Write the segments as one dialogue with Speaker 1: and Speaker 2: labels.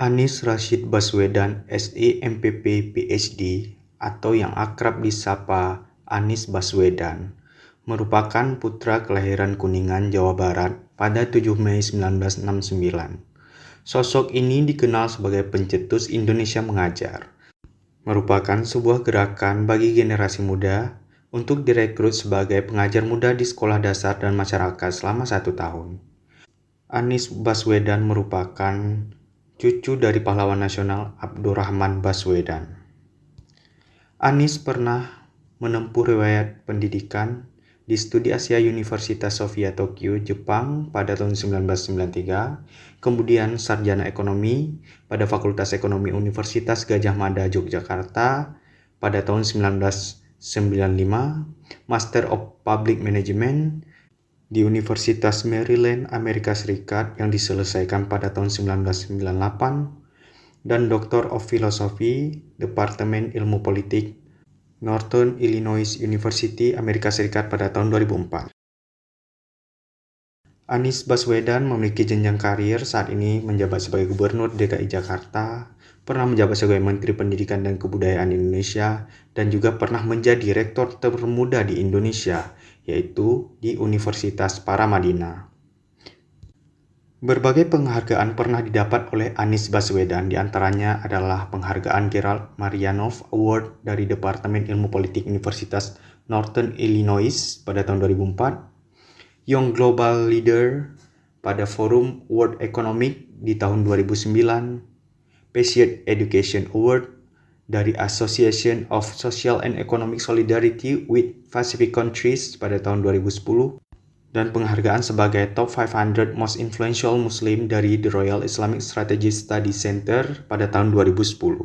Speaker 1: Anies Rashid Baswedan, SE MPP PhD, atau yang akrab disapa Anies Baswedan, merupakan putra kelahiran Kuningan, Jawa Barat pada 7 Mei 1969. Sosok ini dikenal sebagai pencetus Indonesia Mengajar, merupakan sebuah gerakan bagi generasi muda untuk direkrut sebagai pengajar muda di sekolah dasar dan masyarakat selama 1 tahun. Anies Baswedan merupakan cucu dari pahlawan nasional Abdurrahman Baswedan. Anies pernah menempuh riwayat pendidikan di Studi Asia Universitas Sofia Tokyo, Jepang pada tahun 1993, kemudian sarjana ekonomi pada Fakultas Ekonomi Universitas Gadjah Mada, Yogyakarta pada tahun 1995, Master of Public Management di Universitas Maryland, Amerika Serikat yang diselesaikan pada tahun 1998, dan Doctor of Philosophy, Departemen Ilmu Politik, Northern Illinois University, Amerika Serikat pada tahun 2004. Anies Baswedan memiliki jenjang karir saat ini menjabat sebagai Gubernur DKI Jakarta, pernah menjabat sebagai Menteri Pendidikan dan Kebudayaan Indonesia, dan juga pernah menjadi rektor termuda di Indonesia, yaitu di Universitas Paramadina. Berbagai penghargaan pernah didapat oleh Anies Baswedan, diantaranya adalah penghargaan Gerald Marianov Award dari Departemen Ilmu Politik Universitas Northern Illinois pada tahun 2004, Young Global Leader pada Forum World Economic di tahun 2009, Patriot Education Award dari Association of Social and Economic Solidarity with Pacific Countries pada tahun 2010, dan penghargaan sebagai Top 500 Most Influential Muslim dari The Royal Islamic Strategy Study Center pada tahun 2010.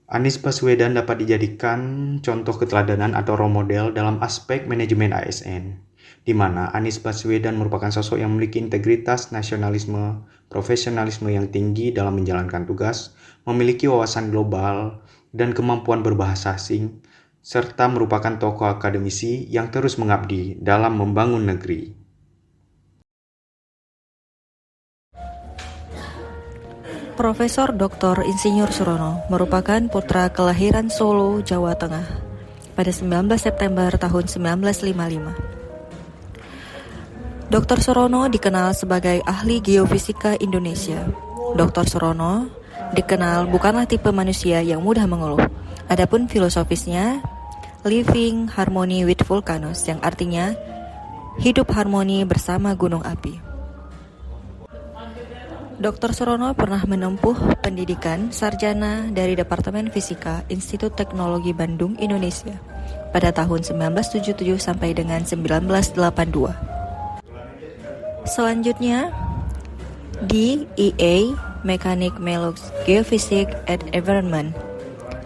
Speaker 1: Anies Baswedan dapat dijadikan contoh keteladanan atau role model dalam aspek manajemen ASN, di mana Anies Baswedan merupakan sosok yang memiliki integritas, nasionalisme, profesionalisme yang tinggi dalam menjalankan tugas, memiliki wawasan global, dan kemampuan berbahasa asing, serta merupakan tokoh akademisi yang terus mengabdi dalam membangun negeri.
Speaker 2: Profesor Dr. Insinyur Surono merupakan putra kelahiran Solo, Jawa Tengah pada 19 September tahun 1955. Dr. Surono dikenal sebagai ahli geofisika Indonesia. Dr. Surono dikenal bukanlah tipe manusia yang mudah mengeluh. Adapun filosofisnya, living harmony with volcanoes, yang artinya hidup harmoni bersama gunung api. Dr. Surono pernah menempuh pendidikan sarjana dari Departemen Fisika Institut Teknologi Bandung, Indonesia pada tahun 1977 sampai dengan 1982. Selanjutnya, di EA Mechanic Melox Geophysics and Environment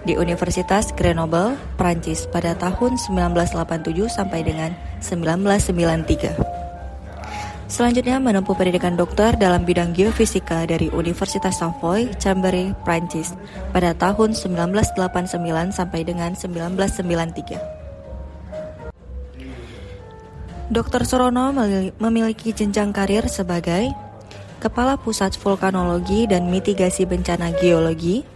Speaker 2: di Universitas Grenoble, Prancis pada tahun 1987 sampai dengan 1993. Selanjutnya menempuh pendidikan dokter dalam bidang geofisika dari Universitas Savoy, Chambéry, Prancis pada tahun 1989 sampai dengan 1993. Dr. Surono memiliki jenjang karir sebagai Kepala Pusat Vulkanologi dan Mitigasi Bencana Geologi.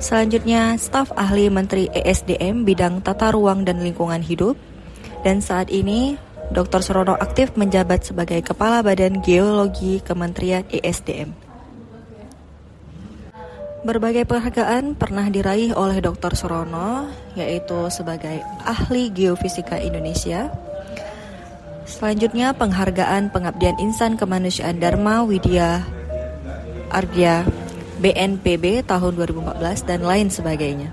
Speaker 2: Selanjutnya, staf ahli Menteri ESDM bidang tata ruang dan lingkungan hidup. Dan saat ini, Dr. Surono aktif menjabat sebagai Kepala Badan Geologi Kementerian ESDM. Berbagai penghargaan pernah diraih oleh Dr. Surono, yaitu sebagai ahli geofisika Indonesia. Selanjutnya, penghargaan Pengabdian Insan Kemanusiaan Dharma Widya Argya BNPB tahun 2014 dan lain sebagainya.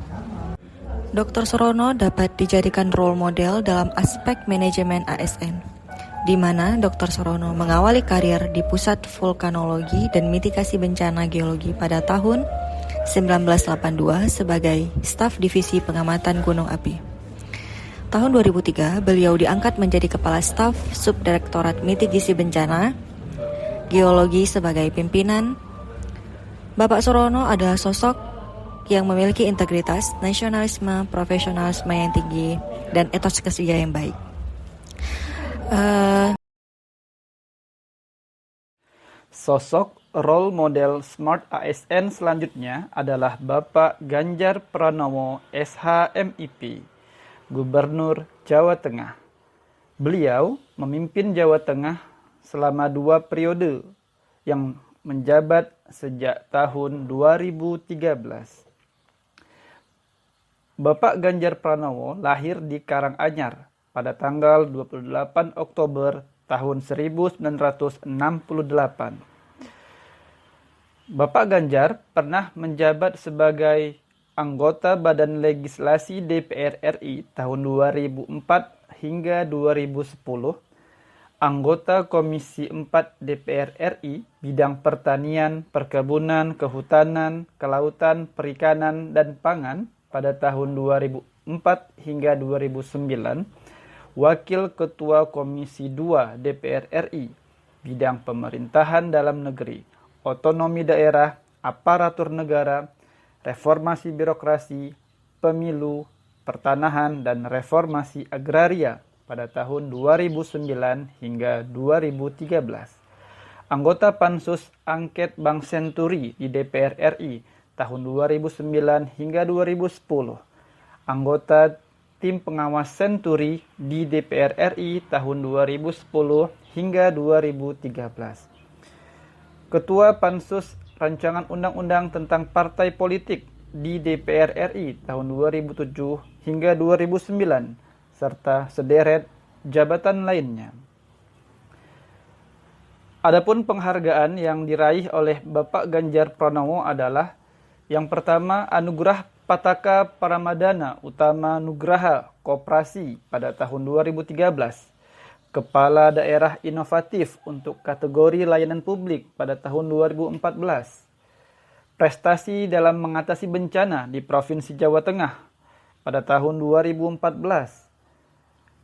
Speaker 2: Dr. Surono dapat dijadikan role model dalam aspek manajemen ASN, di mana Dr. Surono mengawali karir di Pusat Vulkanologi dan Mitigasi Bencana Geologi pada tahun 1982 sebagai staf divisi pengamatan gunung api. Tahun 2003, beliau diangkat menjadi Kepala Staf Subdirektorat Mitigasi Bencana Geologi sebagai pimpinan. Bapak Surono adalah sosok yang memiliki integritas, nasionalisme, profesionalisme yang tinggi, dan etos kerja yang baik.
Speaker 3: Sosok role model Smart ASN selanjutnya adalah Bapak Ganjar Pranowo SH.MIP, Gubernur Jawa Tengah. Beliau memimpin Jawa Tengah selama 2 periode yang menjabat sejak tahun 2013. Bapak Ganjar Pranowo lahir di Karanganyar pada tanggal 28 Oktober tahun 1968. Bapak Ganjar pernah menjabat sebagai anggota Badan Legislasi DPR RI tahun 2004 hingga 2010, anggota Komisi 4 DPR RI bidang pertanian, perkebunan, kehutanan, kelautan, perikanan, dan pangan pada tahun 2004 hingga 2009, Wakil Ketua Komisi 2 DPR RI, bidang pemerintahan dalam negeri, otonomi daerah, aparatur negara, reformasi birokrasi, pemilu, pertanahan, dan reformasi agraria pada tahun 2009 hingga 2013. Anggota Pansus Angket Bank Senturi di DPR RI tahun 2009 hingga 2010, anggota Tim Pengawas Senturi di DPR RI tahun 2010 hingga 2013. Ketua Pansus Rancangan Undang-Undang tentang Partai Politik di DPR RI tahun 2007 hingga 2009, serta sederet jabatan lainnya. Adapun penghargaan yang diraih oleh Bapak Ganjar Pranowo adalah yang pertama, Anugerah Pataka Paramadana Utama Nugraha Koperasi pada tahun 2013, Kepala Daerah Inovatif untuk kategori layanan publik pada tahun 2014, prestasi dalam mengatasi bencana di Provinsi Jawa Tengah pada tahun 2014,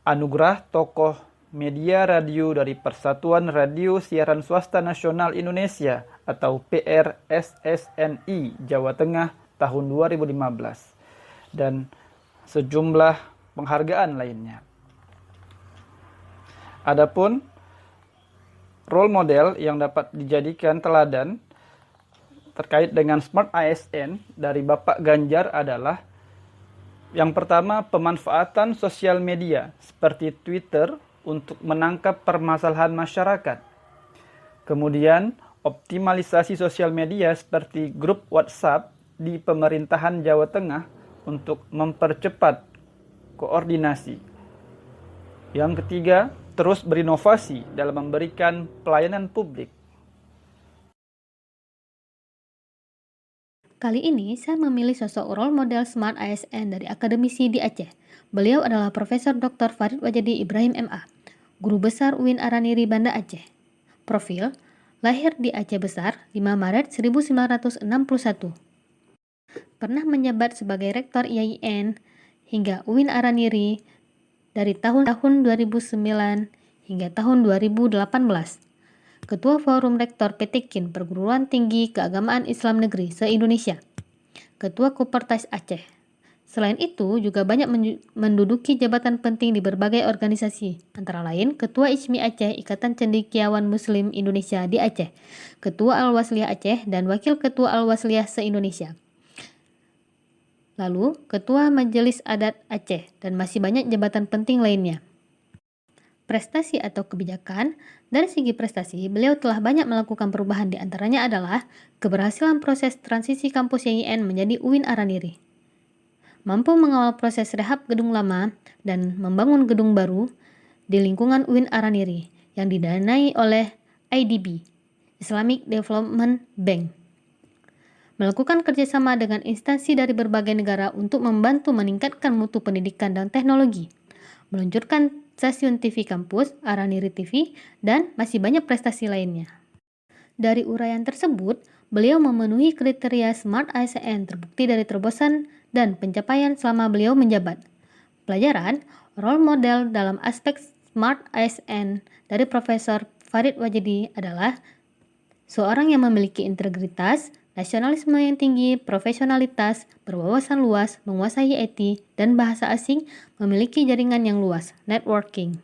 Speaker 3: Anugerah Tokoh Media Radio dari Persatuan Radio Siaran Swasta Nasional Indonesia atau PRSSNI Jawa Tengah tahun 2015, dan sejumlah penghargaan lainnya. Adapun role model yang dapat dijadikan teladan terkait dengan Smart ASN dari Bapak Ganjar adalah yang pertama, pemanfaatan sosial media seperti Twitter untuk menangkap permasalahan masyarakat. Kemudian, optimalisasi sosial media seperti grup WhatsApp di pemerintahan Jawa Tengah untuk mempercepat koordinasi. Yang ketiga, terus berinovasi dalam memberikan pelayanan publik.
Speaker 4: Kali ini saya memilih sosok role model Smart ASN dari akademisi di Aceh. Beliau adalah Profesor Dr. Farid Wajedi Ibrahim MA, Guru Besar UIN Araniri Banda Aceh. Profil, lahir di Aceh Besar 5 Maret 1961. Pernah menjabat sebagai Rektor IAIN hingga UIN Araniri dari tahun 2009 hingga tahun 2018. Ketua Forum Rektor PTKIN Perguruan Tinggi Keagamaan Islam Negeri se-Indonesia. Ketua Kopertas Aceh. Selain itu, juga banyak menduduki jabatan penting di berbagai organisasi, antara lain Ketua ISMI Aceh Ikatan Cendekiawan Muslim Indonesia di Aceh, Ketua Al-Wasliyah Aceh, dan Wakil Ketua Al-Wasliyah se-Indonesia. Lalu, Ketua Majelis Adat Aceh, dan masih banyak jabatan penting lainnya. Prestasi atau kebijakan, dari segi prestasi, beliau telah banyak melakukan perubahan, di antaranya adalah keberhasilan proses transisi kampus IAIN menjadi UIN Araniri, mampu mengawal proses rehab gedung lama dan membangun gedung baru di lingkungan UIN Araniri yang didanai oleh IDB, Islamic Development Bank, melakukan kerjasama dengan instansi dari berbagai negara untuk membantu meningkatkan mutu pendidikan dan teknologi, meluncurkan stasiun TV kampus, Araniri TV, dan masih banyak prestasi lainnya. Dari uraian tersebut, beliau memenuhi kriteria Smart ASN terbukti dari terobosan dan pencapaian selama beliau menjabat. Pelajaran, role model dalam aspek Smart ASN dari Profesor Farid Wajedi adalah seorang yang memiliki integritas, nasionalisme yang tinggi, profesionalitas, berwawasan luas, menguasai IT, dan bahasa asing, memiliki jaringan yang luas, networking.